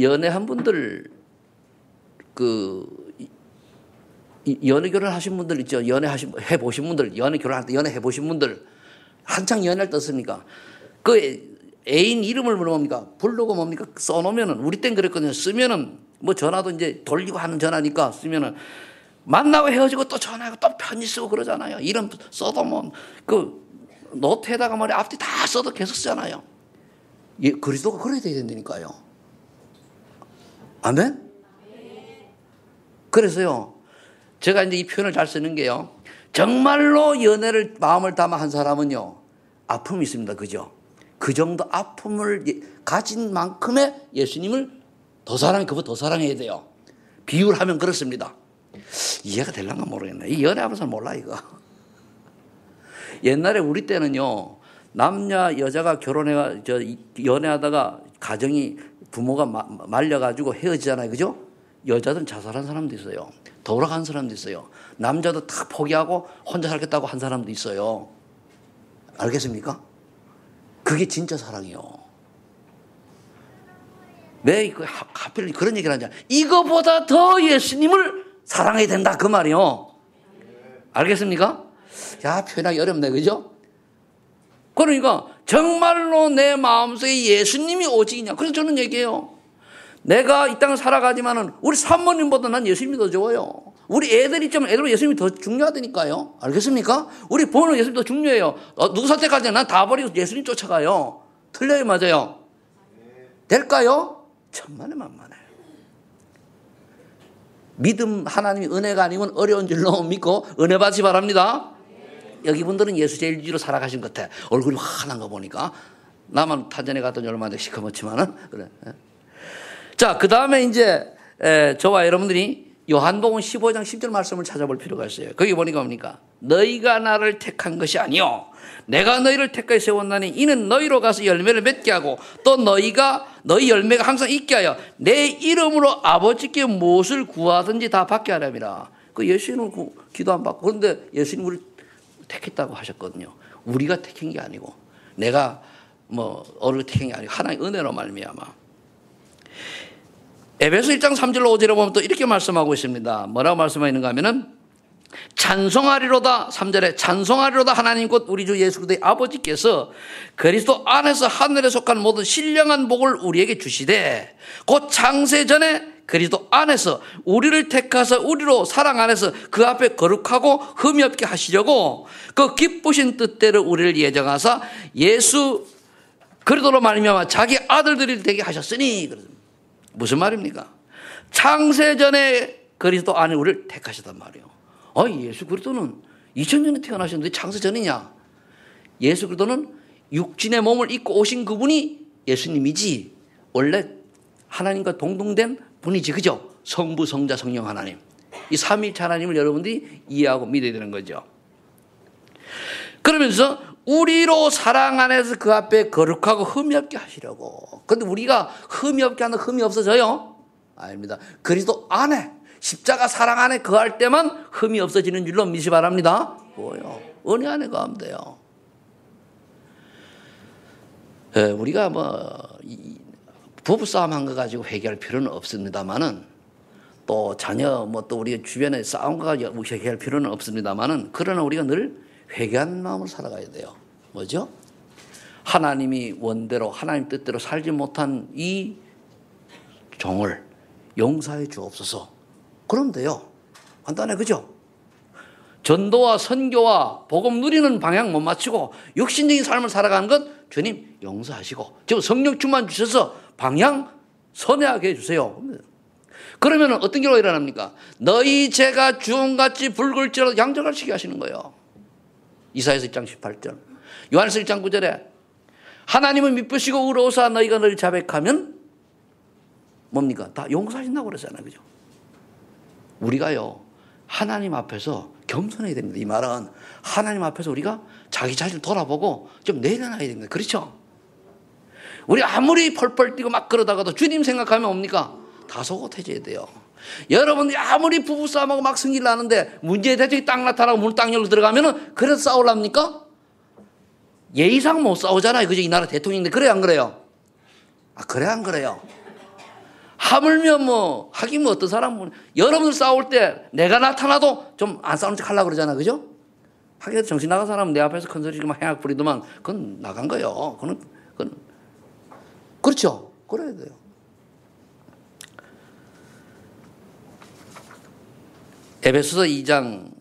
연애한 분들 연애 결혼하신 분들 있죠. 해보신 분들 연애 결혼할 때 연애 해보신 분들 한창 연애를 떴습니까? 그 애인 이름을 뭡니까? 부르고 뭡니까? 써놓으면은 우리 땐 그랬거든요. 쓰면은 뭐 전화도 이제 돌리고 하는 전화니까 쓰면은 만나고 헤어지고 또 전화하고 또 편지 쓰고 그러잖아요. 이름 써도 뭐 그 노트에다가 머리 앞뒤 다 써도 계속 쓰잖아요. 예, 그리스도가 그래야 된다니까요. 아멘? 그래서요, 제가 이제 이 표현을 잘 쓰는 게요, 정말로 연애를 마음을 담아 한 사람은요, 아픔이 있습니다. 그죠? 그 정도 아픔을 가진 만큼의 예수님을 그보다 더 사랑해야 돼요. 비유를 하면 그렇습니다. 이해가 될란가 모르겠네. 이 연애하면서 몰라, 이거. 옛날에 우리 때는요, 남자, 여자가 연애하다가 가정이 부모가 말려가지고 헤어지잖아요. 그죠? 여자들은 자살한 사람도 있어요. 돌아간 사람도 있어요. 남자도 다 포기하고 혼자 살겠다고 한 사람도 있어요. 알겠습니까? 그게 진짜 사랑이요. 왜 하필 그런 얘기를 하냐? 이거보다 더 예수님을 사랑해야 된다 그 말이요. 알겠습니까? 야, 표현하기 어렵네, 그죠? 그러니까 정말로 내 마음속에 예수님이 오직이냐? 그래서 저는 얘기해요. 내가 이 땅을 살아가지만은 우리 사모님보다 난 예수님이 더 좋아요. 우리 애들이 예수님이 더 중요하다니까요. 알겠습니까? 우리 부모는 예수님이 더 중요해요. 누구 선택하지? 난 다 버리고 예수님 쫓아가요. 틀려요, 맞아요? 될까요? 천만에 만만해요. 믿음, 하나님이 은혜가 아니면 어려운 줄로 믿고 은혜 받으시 바랍니다. 여기 분들은 예수 제일 위주로 살아가신 것 같아. 얼굴이 환한 거 보니까. 나만 타전에 갔더니 얼마나 시커멓지만은. 그래. 자, 그 다음에 이제, 저와 여러분들이 요한복음 15장 10절 말씀을 찾아볼 필요가 있어요. 거기 보니까 뭡니까? 너희가 나를 택한 것이 아니요 내가 너희를 택하여 세웠나니 이는 너희로 가서 열매를 맺게 하고 또 너희 열매가 항상 있게 하여 내 이름으로 아버지께 무엇을 구하든지 다 받게 하랍니다. 그 예수님은 기도 안 받고, 그런데 예수님 우리를 택했다고 하셨거든요. 우리가 택한 게 아니고 내가 어를 택한 게 아니고 하나님의 은혜로 말미암아. 에베소 1장 3절로 5절에 보면 또 이렇게 말씀하고 있습니다. 뭐라고 말씀하고 있는가 하면은 찬송하리로다, 3절에 찬송하리로다 하나님 곧 우리 주 예수 그리스도의 아버지께서 그리스도 안에서 하늘에 속한 모든 신령한 복을 우리에게 주시되 곧 창세 전에 그리스도 안에서 우리를 택하사 우리로 사랑 안에서 그 앞에 거룩하고 흠이 없게 하시려고 그 기쁘신 뜻대로 우리를 예정하사 예수 그리스도로 말미암아 자기 아들들이 되게 하셨으니. 무슨 말입니까? 창세 전에 그리스도 안에 우리를 택하셨단 말이에요. 예수 그리스도는 2000년에 태어나셨는데 창세 전이냐? 예수 그리스도는 육신의 몸을 입고 오신 그분이 예수님이지 원래 하나님과 동등된 분이지, 그죠? 성부, 성자, 성령 하나님. 이 삼위일체 하나님을 여러분들이 이해하고 믿어야 되는 거죠. 그러면서 우리로 사랑 안에서 그 앞에 거룩하고 흠이 없게 하시려고. 그런데 우리가 흠이 없게 하는 흠이 없어져요? 아닙니다. 그리스도 안에 십자가 사랑 안에 거할 때만 흠이 없어지는 줄로 믿으시 바랍니다. 뭐요? 은혜 안에 거하면 돼요. 우리가 부부싸움 한 거 가지고 회개할 필요는 없습니다만은 또 자녀 또 우리 주변에 싸운 거 가지고 회개할 필요는 없습니다만은 그러나 우리가 늘 회개하는 마음으로 살아가야 돼요. 뭐죠? 하나님이 원대로 하나님 뜻대로 살지 못한 이 종을 용서해 주옵소서. 그러면 돼요. 간단해, 그죠? 전도와 선교와 복음 누리는 방향 못 맞추고 육신적인 삶을 살아가는 것 주님 용서하시고 지금 성령 충만 주셔서 방향 선회하게 해주세요. 그러면 어떤 경우가 일어납니까? 너희 죄가 주홍같이 붉을지라도 양적할시게 하시는 거예요. 이사야서 1장 18절, 요한서 1장 9절에 하나님은 미쁘시고 의로우사 너희가 늘 자백하면 뭡니까? 다 용서하신다고 그러잖아요. 그죠? 우리가요 하나님 앞에서 겸손해야 됩니다. 이 말은 하나님 앞에서 우리가 자기 자신을 돌아보고 좀 내려놔야 됩니다. 그렇죠? 우리 아무리 펄펄 뛰고 막 그러다가도 주님 생각하면 뭡니까? 다소곳해져야 돼요. 여러분들이 아무리 부부싸움하고 막 승리를 하는데 문제의 대책이 딱 나타나고 문 딱 열고 들어가면은 그래서 싸우랍니까? 예의상 못 싸우잖아요. 그죠? 이 나라 대통령인데 그래요, 안 그래요? 그래, 안 그래요? 하물며 하긴 어떤 사람은 여러분들 싸울 때 내가 나타나도 좀 안 싸우는 척 하려고 그러잖아. 그죠? 하긴 정신 나간 사람은 내 앞에서 큰 소리 지르면 행악 부리더만 그건 나간 거예요. 그건 그렇죠? 그래야 돼요. 에베소서 2장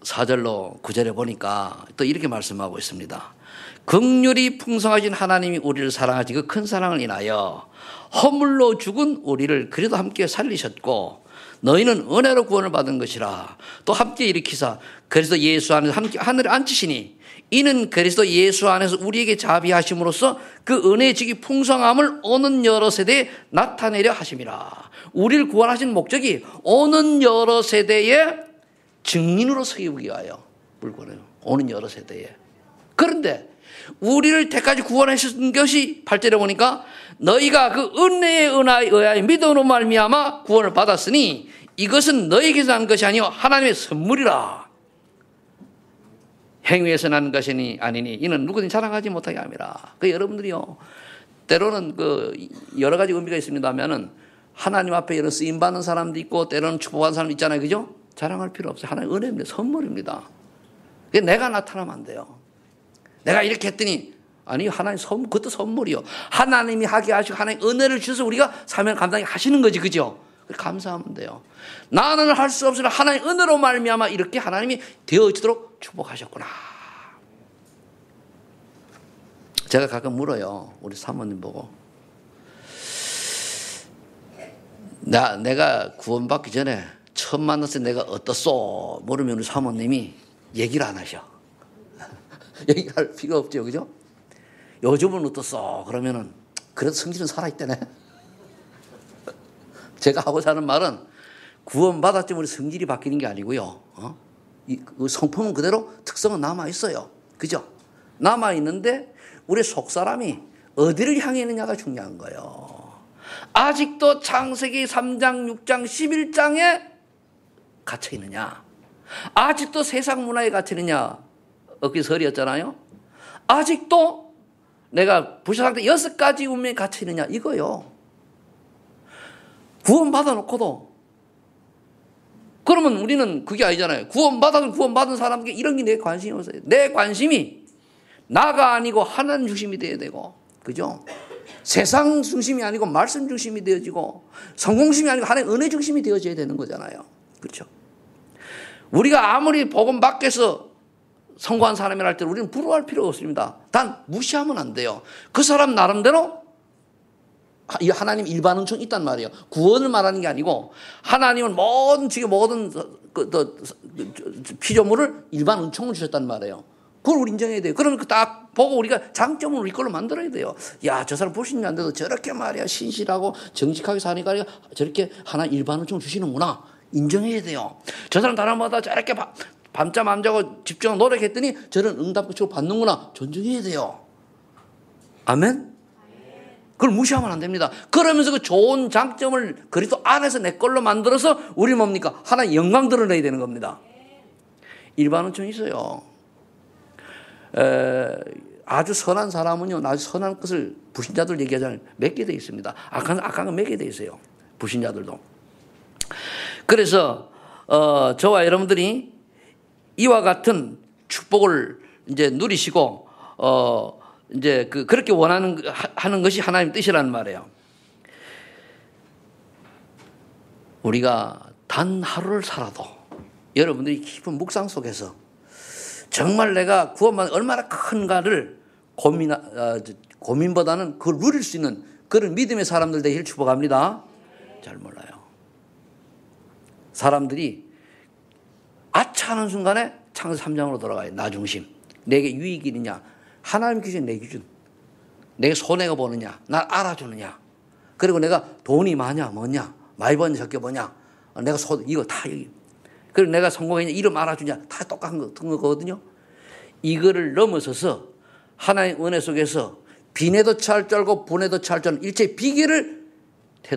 4절로 9절에 보니까 또 이렇게 말씀하고 있습니다. 긍휼이 풍성하신 하나님이 우리를 사랑하시 그 큰 사랑을 인하여 허물로 죽은 우리를 그래도 함께 살리셨고 너희는 은혜로 구원을 받은 것이라. 또 함께 일으키사 그리스도 예수 안에서 함께 하늘에 앉히시니 이는 그리스도 예수 안에서 우리에게 자비하심으로써 그 은혜의 직이 풍성함을 오는 여러 세대에 나타내려 하심이라. 우리를 구원하신 목적이 오는 여러 세대의 증인으로 서기 위하여 물건해요. 오는 여러 세대에. 그런데 우리를 때까지 구원하신 것이 8절에 보니까 너희가 그 은혜의 은하에 의하여 믿음으로 말미암아 구원을 받았으니 이것은 너희에게서 난 것이 아니요 하나님의 선물이라. 행위에서 난 것이 아니니 이는 누구든지 자랑하지 못하게 함이라. 그 여러분들이요, 때로는 그 여러 가지 의미가 있습니다면은 하나님 앞에 이런 쓰임 받는 사람도 있고 때로는 축복받는 사람 있잖아요, 그죠? 자랑할 필요 없어요. 하나님 은혜입니다. 선물입니다. 그게 내가 나타나면 안 돼요. 내가 이렇게 했더니 아니 하나님 선물, 그것도 선물이요. 하나님이 하게 하시고 하나님 은혜를 주셔서 우리가 사명 감당히 하시는 거지, 그죠? 감사하면 돼요. 나는 할 수 없으나 하나님 은혜로 말미암아 이렇게 하나님이 되어지도록 축복하셨구나. 제가 가끔 물어요. 우리 사모님 보고. 내가 구원받기 전에 처음 만났을 때 내가 어떻소? 물으면 우리 사모님이 얘기를 안 하셔. 얘기할 필요 없죠, 그죠? 요즘은 어떻소? 그러면은 그래도 성질은 살아있다네. 제가 하고자 하는 말은 구원받았지 우리 성질이 바뀌는 게 아니고요. 이 성품은 그대로 특성은 남아있어요. 그죠? 남아있는데 우리 속사람이 어디를 향해 있느냐가 중요한 거예요. 아직도 창세기 3장, 6장, 11장에 갇혀 있느냐? 아직도 세상 문화에 갇혀 있느냐? 엊그제 설이었잖아요. 아직도 내가 부셔상태 6가지 운명에 갇혀 있느냐? 이거요. 구원받아 놓고도 그러면 우리는 그게 아니잖아요. 구원받은 사람에게 이런 게 내 관심이 없어요. 내 관심이 나가 아니고 하나님 중심이 되어야 되고, 그죠? 세상 중심이 아니고 말씀 중심이 되어지고 성공 중심이 아니고 하나님 은혜 중심이 되어져야 되는 거잖아요. 그렇죠? 우리가 아무리 복음 밖에서 성공한 사람이라 할 때 우리는 부러워할 필요가 없습니다. 단 무시하면 안 돼요. 그 사람 나름대로 하나님 일반 은총이 있단 말이에요. 구원을 말하는 게 아니고 하나님은 모든 피조물을 일반 은총을 주셨단 말이에요. 그걸 우리 인정해야 돼요. 그러면 딱 보고 우리가 장점을 우리 걸로 만들어야 돼요. 야, 저 사람 보시는 안 돼도 저렇게 말이야 신실하고 정직하게 사니까 저렇게 하나님 일반 은총을 주시는구나. 인정해야 돼요. 저 사람 다른마다 저렇게 밤잠 안 자고 집중하고 노력했더니 저런 응답을 받는구나. 존중해야 돼요. 아멘? 그걸 무시하면 안 됩니다. 그러면서 그 좋은 장점을 그리스도 안에서 내 걸로 만들어서 우리 뭡니까? 하나님 영광 드러내야 되는 겁니다. 일반 은총이 있어요. 아주 선한 사람은요, 아주 선한 것을 불신자들 얘기하잖아요. 맺게 되어 있습니다. 악한 건 맺게 되어 있어요. 불신자들도. 그래서 저와 여러분들이 이와 같은 축복을 이제 누리시고 이제 그렇게 하는 것이 하나님 뜻이라는 말이에요. 우리가 단 하루를 살아도 여러분들이 깊은 묵상 속에서 정말 내가 구원받은 얼마나 큰가를 고민보다는 그걸 누릴 수 있는 그런 믿음의 사람들 되기를 축복합니다. 잘 몰라요. 사람들이 아차하는 순간에 창세기 3장으로 돌아가요. 나 중심. 내게 유익이 있느냐. 하나님 기준 내 기준. 내가 손해가 보느냐. 날 알아주느냐. 그리고 내가 돈이 많냐 뭐냐. 많이 버냐 적게 버냐. 내가 이거 다 여기. 그리고 내가 성공했냐 이름 알아주냐. 다 똑같은 거거든요. 이거를 넘어서서 하나님 은혜 속에서 빈에도 찰 줄 알고 분에도 찰 줄 아는 일체의 비결을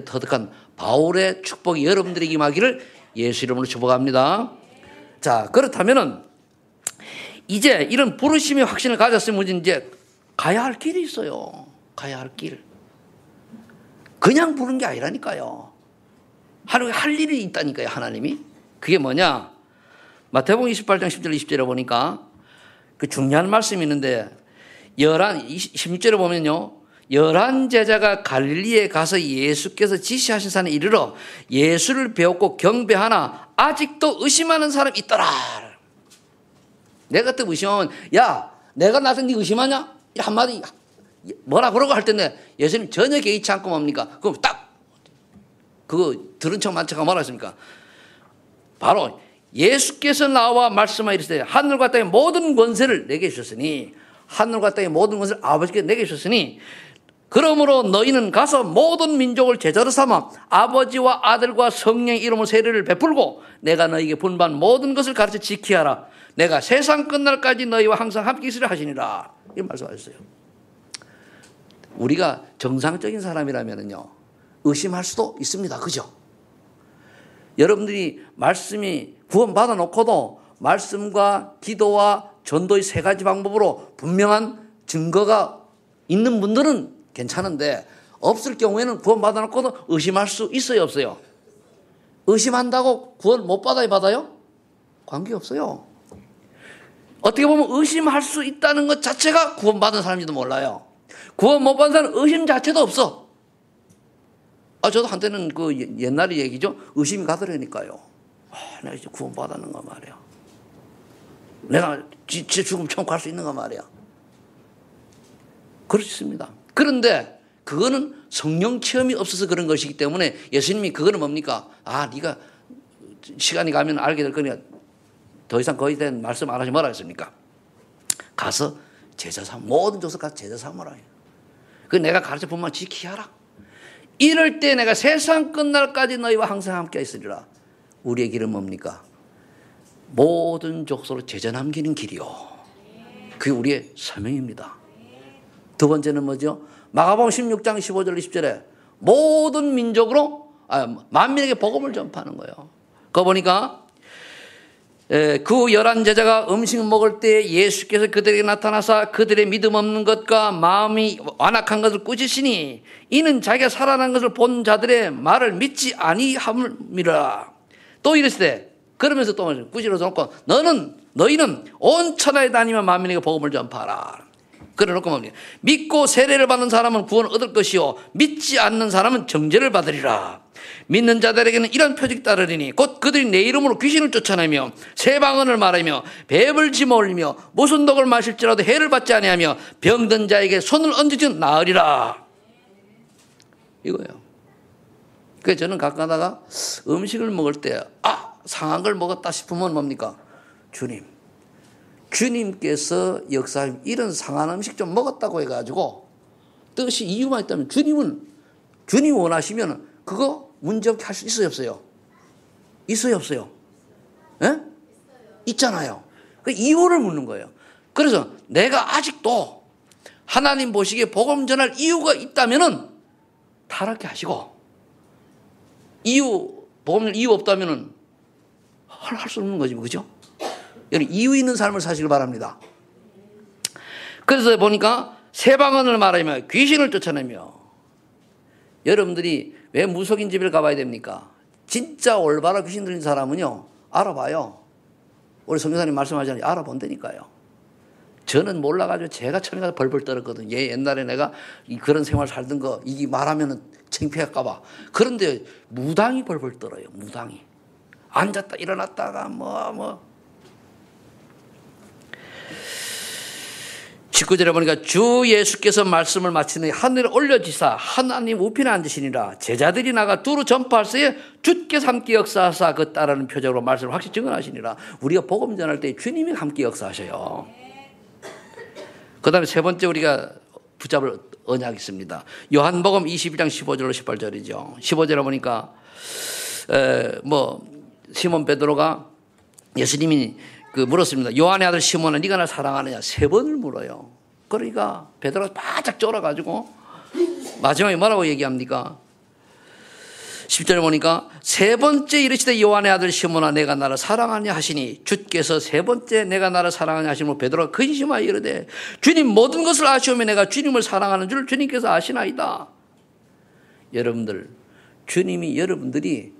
터득한 바울의 축복이 여러분들에게 임하기를 예수 이름으로 축복합니다. 자, 그렇다면은 이제 이런 부르심의 확신을 가졌으면 이제 가야 할 길이 있어요. 가야 할 길. 그냥 부른 게 아니라니까요. 하루에 할 일이 있다니까요, 하나님이. 그게 뭐냐? 마태복음 28장 10절 20절에 보니까 그 중요한 말씀이 있는데 16절에 보면요. 11제자가 갈릴리에 가서 예수께서 지시하신 산에 이르러 예수를 배웠고 경배하나 아직도 의심하는 사람이 있더라. 내 같은 의심하면 야 내가 나서 네 의심하냐? 이 한마디 뭐라 그러고 할 텐데 예수님 전혀 개의치 않고 뭡니까? 그럼 딱 그거 들은 척 만척하고 뭐라 했습니까? 바로 예수께서 나와 말씀하여 이르시되 하늘과 땅의 모든 권세를 내게 주셨으니 하늘과 땅의 모든 권세를 아버지께 내게 주셨으니 그러므로 너희는 가서 모든 민족을 제자로 삼아 아버지와 아들과 성령의 이름으로 세례를 베풀고 내가 너희에게 분반 모든 것을 가르쳐 지키게 하라. 내가 세상 끝날까지 너희와 항상 함께 있으려 하시니라. 이런 말씀하셨어요. 우리가 정상적인 사람이라면요 의심할 수도 있습니다. 그죠? 여러분들이 말씀이 구원받아 놓고도 말씀과 기도와 전도의 세 가지 방법으로 분명한 증거가 있는 분들은 괜찮은데 없을 경우에는 구원받아 놓고도 의심할 수 있어요, 없어요? 의심한다고 구원 못 받아요, 받아요? 관계없어요. 어떻게 보면 의심할 수 있다는 것 자체가 구원받은 사람인지도 몰라요. 구원 못 받은 사람은 의심 자체도 없어. 저도 한때는 그 옛날 얘기죠. 의심이 가더라니까요. 내가 이제 구원 받았는가 말이야. 내가 진짜 죽음 처음 갈 수 있는가 말이야. 그렇습니다. 그런데 그거는 성령 체험이 없어서 그런 것이기 때문에 예수님이 그거는 뭡니까? 네가 시간이 가면 알게 될 거니까 더 이상 거기에 대한 말씀 안 하시 뭐라 했습니까? 가서 제자 삼 모든 족속 가서 제자 삼으라. 그 내가 가르쳐 본 말 지키게 하라. 이럴 때 내가 세상 끝날까지 너희와 항상 함께 있으리라. 우리의 길은 뭡니까? 모든 족속으로 제자 남기는 길이요. 그게 우리의 사명입니다. 두 번째는 뭐죠? 마가복음 16장 15절 20절에 모든 민족으로 만민에게 복음을 전파하는 거예요. 그거 보니까 그 11 제자가 음식 먹을 때 예수께서 그들에게 나타나사 그들의 믿음 없는 것과 마음이 완악한 것을 꾸짖으시니 이는 자기가 살아난 것을 본 자들의 말을 믿지 아니함이라. 또 이르시되 그러면서 또 꾸짖어서 놓고 너희는 온 천하에 다니며 만민에게 복음을 전파하라. 그래 놓고 뭡니까? 믿고 세례를 받는 사람은 구원을 얻을 것이요 믿지 않는 사람은 정죄를 받으리라. 믿는 자들에게는 이런 표적이 따르리니 곧 그들이 내 이름으로 귀신을 쫓아내며 새 방언을 말하며 뱀을 집어올리며 무슨 독을 마실지라도 해를 받지 아니하며 병든 자에게 손을 얹으면 나으리라. 이거예요. 그래서 저는 가끔가다가 음식을 먹을 때 상한 걸 먹었다 싶으면 뭡니까? 주님께서 역사하신 이런 상한 음식 좀 먹었다고 해가지고 뜻이 이유만 있다면 주님이 원하시면 그거 문제없게 할 수 있어요, 없어요? 있어요, 없어요? 예? 있잖아요. 그 이유를 묻는 거예요. 그래서 내가 아직도 하나님 보시기에 복음 전할 이유가 있다면은 타락해 하시고 복음 전할 이유 없다면은 할 수 없는 거지, 그죠? 여러분 이유 있는 삶을 사시길 바랍니다. 그래서 보니까 새 방언을 말하며 귀신을 쫓아내며 여러분들이 왜 무속인 집을 가봐야 됩니까? 진짜 올바라 귀신 들린 사람은요 알아봐요. 우리 성교사님 말씀하잖아요. 알아본다니까요. 저는 몰라가지고 제가 처음에 가서 벌벌 떨었거든요. 옛날에 내가 그런 생활 살던 거 이게 말하면 창피할까봐. 그런데 무당이 벌벌 떨어요. 무당이 앉았다 일어났다가 뭐 19절에 보니까 주 예수께서 말씀을 마치는 하늘에 올려지사 하나님 우편에 앉으시니라. 제자들이 나가 두루 전파할새에 주께서 함께 역사하사 그 따르는 표적으로 말씀을 확실히 증언하시니라. 우리가 복음 전할 때 주님이 함께 역사하셔요. 그 다음에 세 번째 우리가 붙잡을 언약이 있습니다. 요한복음 22장 15절로 18절이죠. 15절에 보니까 시몬 베드로가 예수님이 물었습니다. 요한의 아들 시몬아 네가 날 사랑하느냐? 3번을 물어요. 그러니까 베드로가 바짝 쫄아가지고 마지막에 뭐라고 얘기합니까? 10절에 보니까 세 번째 이르시되 요한의 아들 시몬아 내가 나를 사랑하냐 하시니 주께서 세 번째 내가 나를 사랑하냐 하시므로 베드로가 근심하여 이르되 주님 모든 것을 아시오며 내가 주님을 사랑하는 줄 주님께서 아시나이다. 여러분들 주님이 여러분들이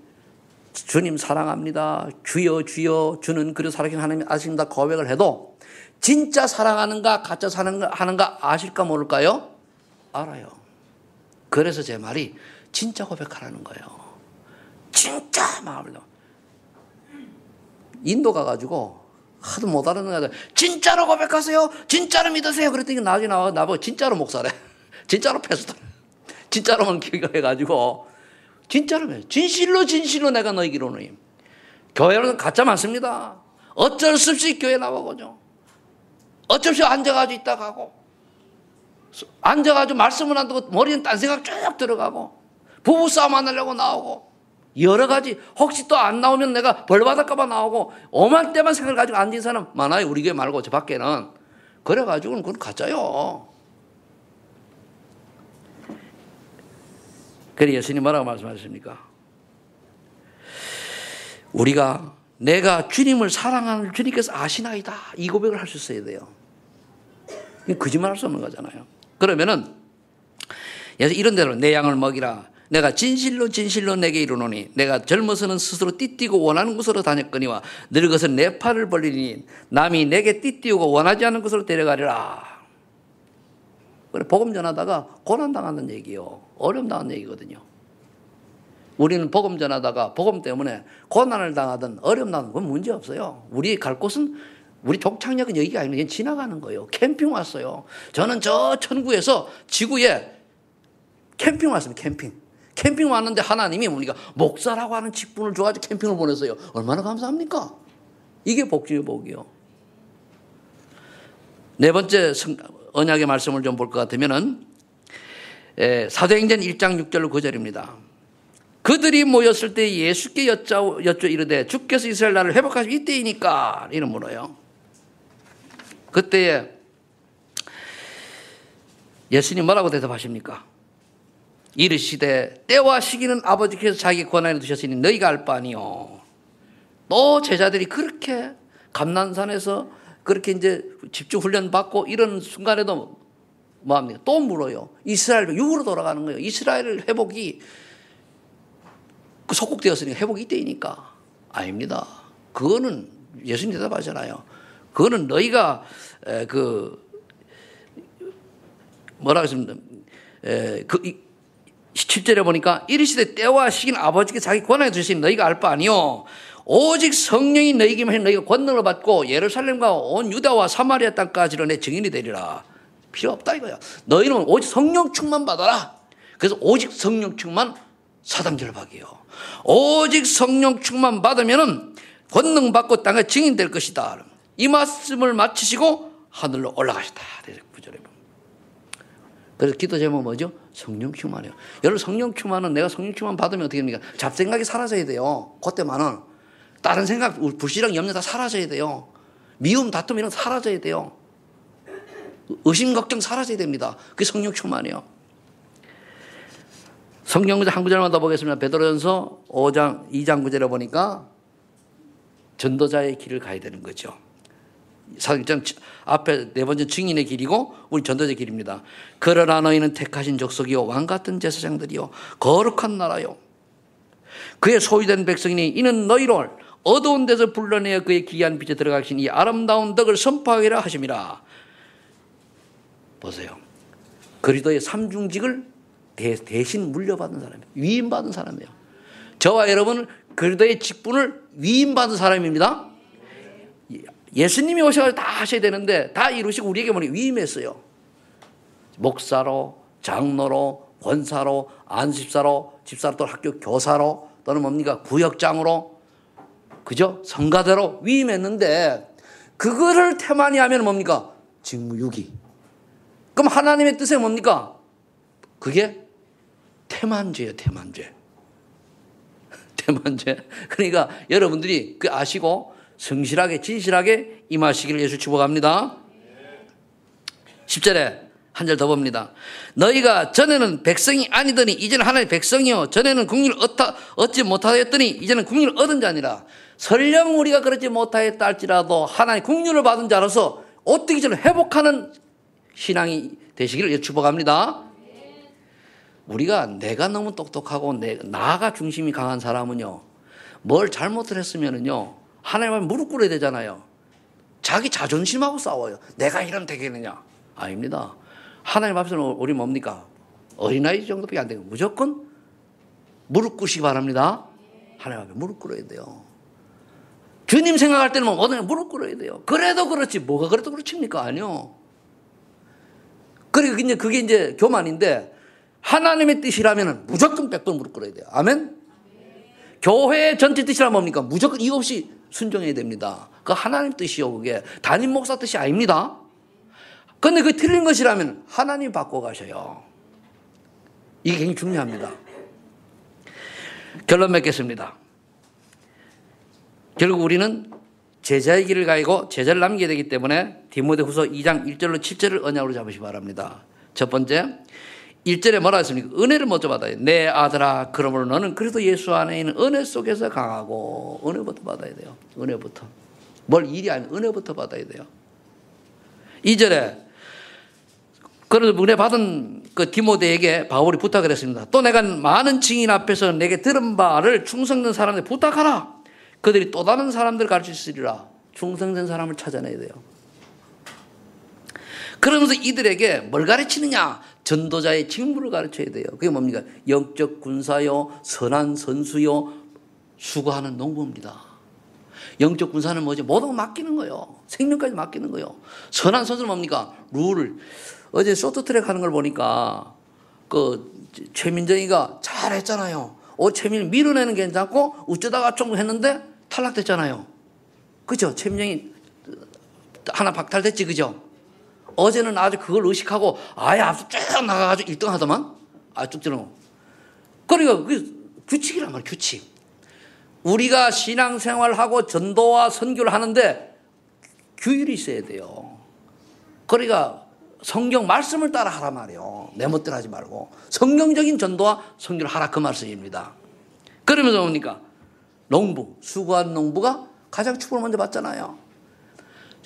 주님 사랑합니다. 주여 주여 주는 그리스도 살아계신 하나님 아십니다. 고백을 해도 진짜 사랑하는가 가짜 사랑하는가 아실까 모를까요? 알아요. 그래서 제 말이 진짜 고백하라는 거예요. 진짜 마음으로. 인도 가가지고 하도 못 알아듣는 거야. 진짜로 고백하세요. 진짜로 믿으세요. 그랬더니 나중에 나보고 진짜로 목사래. 진짜로 패스터. 진짜로만 기억해가지고 진짜로 진실로 내가 너희 기로는 교회는 가짜 많습니다. 어쩔 수 없이 교회 나와가죠. 어쩔 수 없이 앉아가지고 있다 가고 앉아가지고 말씀을 안 듣고 머리는 딴 생각 쭉 들어가고 부부싸움 안 하려고 나오고 여러 가지 혹시 또 안 나오면 내가 벌 받을까 봐 나오고 오만 때만 생각을 가지고 앉은 사람 많아요. 우리 교회 말고 저 밖에는. 그래가지고는 그건 가짜요. 그래 예수님 뭐라고 말씀하십니까? 우리가 내가 주님을 사랑하는 주님께서 아시나이다. 이 고백을 할 수 있어야 돼요. 거짓말 할 수 없는 거잖아요. 그러면은 이런 대로 내 양을 먹이라. 내가 진실로 내게 이르노니 내가 젊어서는 스스로 띠띠고 원하는 곳으로 다녔거니와 늙어서 내 팔을 벌리니 남이 내게 띠띠우고 원하지 않는 곳으로 데려가리라. 그래 복음 전하다가 고난당하는 얘기요. 어려움 당하는 얘기거든요. 우리는 복음 전하다가 복음 때문에 고난을 당하든 어려움 당하든 그건 문제 없어요. 우리 갈 곳은 우리 종착역은 여기가 아니고 그냥 지나가는 거예요. 캠핑 왔어요. 저는 저 천국에서 지구에 캠핑 왔습니다. 캠핑 왔는데 하나님이 뭡니까? 목사라고 하는 직분을 줘가지고 캠핑을 보냈어요. 얼마나 감사합니까? 이게 복지의 복이요. 네 번째 언약의 말씀을 좀 볼 것 같으면은 사도행전 1장 6절 9절입니다. 그들이 모였을 때 예수께 여쭈 이르되 주께서 이스라엘 나라를 회복하시고 이때이니까 이런 물어요. 그때에 예수님 뭐라고 대답하십니까? 이르시되 때와 시기는 아버지께서 자기 권한에 두셨으니 너희가 알 바 아니요. 또 제자들이 그렇게 감난산에서 그렇게 이제 집중 훈련 받고 이런 순간에도 뭐합니까? 또 물어요. 이스라엘 육으로 돌아가는 거예요. 이스라엘 회복이 속국되었으니까 회복이 이때이니까. 아닙니다. 그거는 예수님 대답하잖아요. 그거는 너희가 뭐라고 했습니까? 17절에 보니까 이르시되 때와 시기는 아버지께 자기 권한에 두시니 너희가 알 바 아니요. 오직 성령이 너희에게 임하시니 너희가 권능을 받고 예루살렘과 온 유다와 사마리아 땅까지로 내 증인이 되리라. 필요 없다 이거야. 너희는 오직 성령 충만 받아라. 그래서 오직 성령 충만 사당절박이요. 오직 성령 충만 받으면은 권능 받고 땅에 증인 될 것이다. 이 말씀을 마치시고 하늘로 올라가시다. 그래서 기도 제목 뭐죠? 성령 충만이요. 여러분 성령 충만은 내가 성령 충만 받으면 어떻게 됩니까? 잡생각이 사라져야 돼요. 그때만은 다른 생각, 불신앙, 염려 다 사라져야 돼요. 미움, 다툼 이런 거 사라져야 돼요. 의심, 걱정 사라져야 됩니다. 그게 성령 충만이요. 성경 구절 한 구절만 더 보겠습니다. 베드로전서 5장 2장 9절에 보니까 전도자의 길을 가야 되는 거죠. 사도행전 앞에 네 번째 증인의 길이고 우리 전도자의 길입니다. 그러나 너희는 택하신 족속이요 왕같은 제사장들이요 거룩한 나라요 그의 소유된 백성이니 이는 너희를 어두운 데서 불러내어 그의 기이한 빛에 들어가신 이 아름다운 덕을 선포하기라 하심이라. 보세요. 그리스도의 삼중직을 대신 물려받은 사람이에요. 위임받은 사람이에요. 저와 여러분은 그리스도의 직분을 위임받은 사람입니다. 예수님이 오셔서 다 하셔야 되는데 다 이루시고 우리에게 뭐니 위임했어요. 목사로, 장로로, 권사로, 안수집사로, 집사로 또 학교 교사로 또는 뭡니까 구역장으로 그죠? 성가대로 위임했는데 그거를 태만히 하면 뭡니까? 직무유기. 그럼 하나님의 뜻에 뭡니까? 그게 태만죄예요. 태만죄. 태만죄. 그러니까 여러분들이 그 아시고 성실하게 진실하게 임하시기를 예수 축복합니다. 10절에 한 절 더 봅니다. 너희가 전에는 백성이 아니더니 이제는 하나님의 백성이요 전에는 국리를 얻지 못하였더니 이제는 국리를 얻은 자니라. 설령 우리가 그렇지 못하였다 할지라도 하나님의 국리를 받은 자로서 어떻게 저를 회복하는 신앙이 되시기를 예수 축복합니다. 우리가 내가 너무 똑똑하고 나가 중심이 강한 사람은요 뭘 잘못을 했으면은요 하나님 앞에 무릎 꿇어야 되잖아요. 자기 자존심하고 싸워요. 내가 이러면 되겠느냐? 아닙니다. 하나님 앞에서는 우리 뭡니까? 어린아이 정도밖에 안 되고 무조건 무릎 꿇으시기 바랍니다. 하나님 앞에 무릎 꿇어야 돼요. 주님 생각할 때는 오늘 무릎 꿇어야 돼요. 그래도 그렇지. 뭐가 그래도 그렇습니까? 아니요. 그리고 이제 그게 이제 교만인데 하나님의 뜻이라면 무조건 100번 무릎 꿇어야 돼요. 아멘? 교회의 전체 뜻이란 뭡니까? 무조건 이유 없이 순종해야 됩니다. 그 하나님 뜻이요. 그게 담임 목사 뜻이 아닙니다. 그런데 그 틀린 것이라면 하나님 바꿔 가셔요. 이게 굉장히 중요합니다. 결론 맺겠습니다. 결국 우리는 제자의 길을 가고 제자를 남겨야 되기 때문에 디모데후서 2장 1절로 7절을 언약으로 잡으시기 바랍니다. 첫 번째, 1절에 뭐라 했습니까? 은혜를 먼저 받아야 돼. 내 아들아, 그러므로 너는 그래도 예수 안에 있는 은혜 속에서 강하고, 은혜부터 받아야 돼요. 은혜부터. 뭘 일이 아니면 은혜부터 받아야 돼요. 2절에 그래서 은혜 받은 그 디모데에게 바울이 부탁을 했습니다. 또 내가 많은 증인 앞에서 내게 들은 바를 충성된 사람들에 부탁하라. 그들이 또 다른 사람들을 가르칠 수 있으리라. 충성된 사람을 찾아내야 돼요. 그러면서 이들에게 뭘 가르치느냐? 전도자의 직무를 가르쳐야 돼요. 그게 뭡니까? 영적 군사요, 선한 선수요, 수고하는 농부입니다. 영적 군사는 뭐죠? 모든 걸 맡기는 거예요. 생명까지 맡기는 거예요. 선한 선수는 뭡니까? 룰을. 어제 쇼트트랙 하는 걸 보니까 그 최민정이가 잘했잖아요. 최민이 밀어내는 게 괜찮고 어쩌다가 좀 했는데 탈락됐잖아요. 그죠? 최민정이 하나 박탈됐지, 그죠? 어제는 아주 그걸 의식하고 아예 앞서 쭉 나가가지고 1등 하더만. 쭉 들어. 그러니까 그게 규칙이란 말이야, 규칙. 우리가 신앙생활하고 전도와 선교를 하는데 규율이 있어야 돼요. 그러니까 성경 말씀을 따라 하란 말이에요. 내 멋대로 하지 말고 성경적인 전도와 선교를 하라, 그 말씀입니다. 그러면서 뭡니까? 농부, 수고한 농부가 가장 축복을 먼저 받잖아요.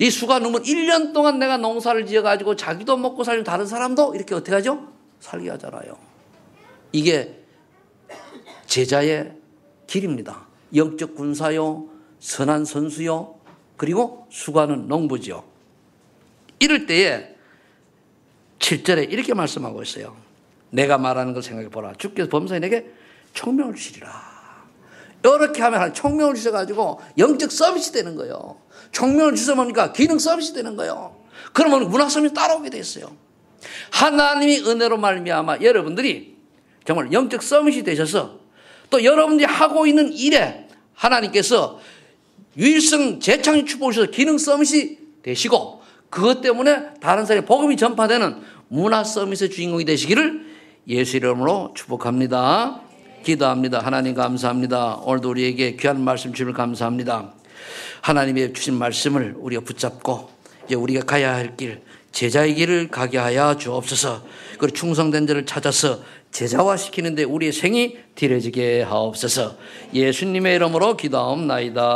이 수고한 농부는 1년 동안 내가 농사를 지어가지고 자기도 먹고 살리는 다른 사람도 이렇게 어떻게 하죠? 살게 하잖아요. 이게 제자의 길입니다. 영적 군사요, 선한 선수요, 그리고 수고하는 농부죠. 이럴 때에 7절에 이렇게 말씀하고 있어요. 내가 말하는 걸 생각해 보라. 주께서 범사인에게 총명을 주시리라. 이렇게 하면 총명을 주셔가지고 영적 서비스 되는 거예요. 총명을 주셔 뭡니까? 기능 서비스 되는 거예요. 그러면 문화 서비스 따라오게 돼 있어요. 하나님이 은혜로 말미암아 여러분들이 정말 영적 서비스 되셔서 또 여러분들이 하고 있는 일에 하나님께서 유일성 재창의 축복을 주셔서 기능 서비스 되시고 그것 때문에 다른 사람의 복음이 전파되는 문화 서비스의 주인공이 되시기를 예수 이름으로 축복합니다. 기도합니다. 하나님 감사합니다. 오늘도 우리에게 귀한 말씀 주심을 감사합니다. 하나님의 주신 말씀을 우리가 붙잡고 이제 우리가 가야 할 길, 제자의 길을 가게 하여 주옵소서. 그리고 충성된 자를 찾아서 제자화시키는데 우리의 생이 들여지게 하옵소서. 예수님의 이름으로 기도하옵나이다.